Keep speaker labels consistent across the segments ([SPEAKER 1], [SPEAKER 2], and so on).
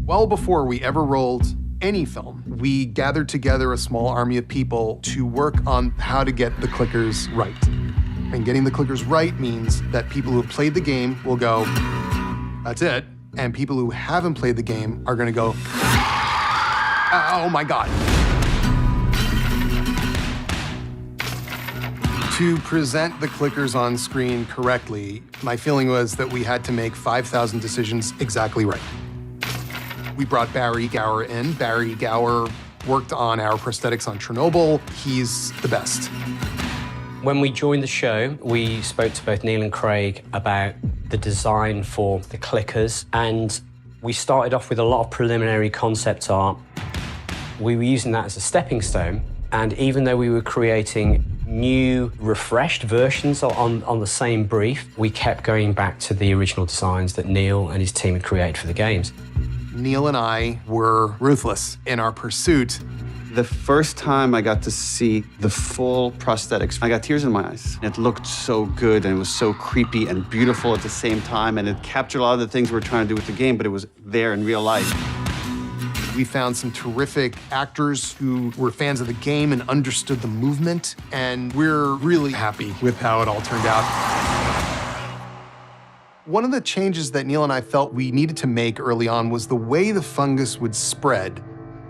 [SPEAKER 1] Well before we ever rolled any film, we gathered together a small army of people to work on how to get the clickers right. And getting the clickers right means that people who have played the game will go, that's it. And people who haven't played the game are gonna go, oh my God. To present the clickers on screen correctly, my feeling was that we had to make 5,000 decisions exactly right. We brought Barry Gower in. Barry Gower worked on our prosthetics on Chernobyl. He's the best.
[SPEAKER 2] When we joined the show, we spoke to both Neil and Craig about the design for the clickers, and we started off with a lot of preliminary concept art. We were using that as a stepping stone, and even though we were creating new, refreshed versions on the same brief, we kept going back to the original designs that Neil and his team had created for the games.
[SPEAKER 1] Neil and I were ruthless in our pursuit.
[SPEAKER 3] The first time I got to see the full prosthetics, I got tears in my eyes. It looked so good, and it was so creepy and beautiful at the same time, and it captured a lot of the things we were trying to do with the game, but it was there in real life.
[SPEAKER 1] We found some terrific actors who were fans of the game and understood the movement, and we're really happy with how it all turned out. One of the changes that Neil and I felt we needed to make early on was the way the fungus would spread.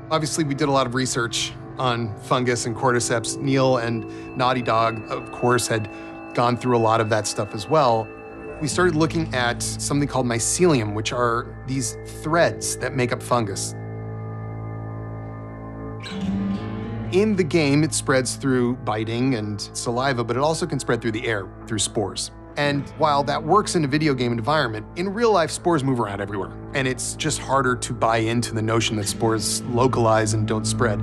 [SPEAKER 1] Obviously, we did a lot of research on fungus and cordyceps. Neil and Naughty Dog, of course, had gone through a lot of that stuff as well. We started looking at something called mycelium, which are these threads that make up fungus. In the game, it spreads through biting and saliva, but it also can spread through the air, through spores. And while that works in a video game environment, in real life, spores move around everywhere. And it's just harder to buy into the notion that spores localize and don't spread.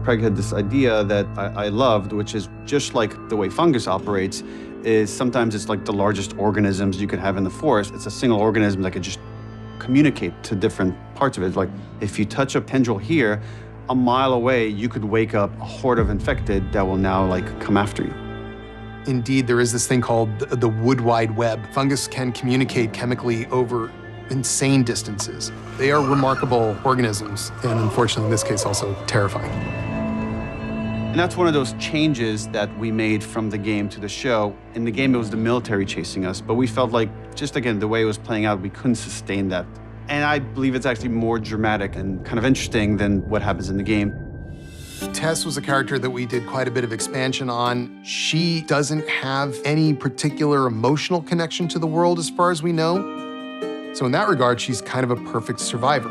[SPEAKER 3] Craig had this idea that I loved, which is just like the way fungus operates, is sometimes it's like the largest organisms you could have in the forest. It's a single organism that could just communicate to different parts of it. Like if you touch a tendril here, a mile away, you could wake up a horde of infected that will now like come after you.
[SPEAKER 1] Indeed, there is this thing called the wood wide web. Fungus can communicate chemically over insane distances. They are remarkable organisms, and unfortunately, in this case, also terrifying.
[SPEAKER 3] And that's one of those changes that we made from the game to the show. In the game, it was the military chasing us, but we felt like, just again, the way it was playing out, we couldn't sustain that. And I believe it's actually more dramatic and kind of interesting than what happens in the game.
[SPEAKER 1] Tess was a character that we did quite a bit of expansion on. She doesn't have any particular emotional connection to the world as far as we know. So in that regard, she's kind of a perfect survivor.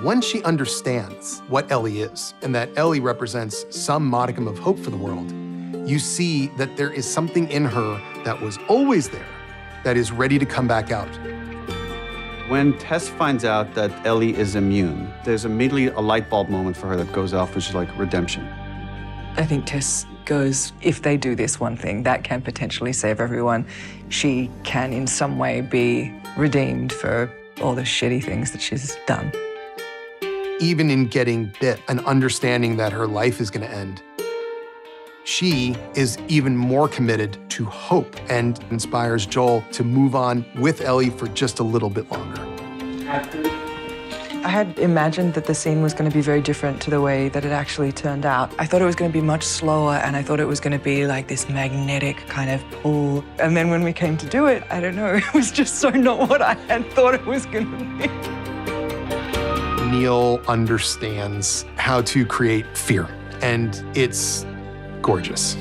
[SPEAKER 1] Once she understands what Ellie is, and that Ellie represents some modicum of hope for the world, you see that there is something in her that was always there that is ready to come back out.
[SPEAKER 3] When Tess finds out that Ellie is immune, there's immediately a light bulb moment for her that goes off, which is like redemption.
[SPEAKER 4] I think Tess goes, if they do this one thing, that can potentially save everyone. She can in some way be redeemed for all the shitty things that she's done.
[SPEAKER 1] Even in getting bit and understanding that her life is gonna end, she is even more committed to hope and inspires Joel to move on with Ellie for just a little bit longer.
[SPEAKER 4] I had imagined that the scene was going to be very different to the way that it actually turned out. I thought it was going to be much slower, and I thought it was going to be like this magnetic kind of pull. And then when we came to do it, I don't know, it was just so not what I had thought it was going to be.
[SPEAKER 1] Neil understands how to create fear, and it's gorgeous.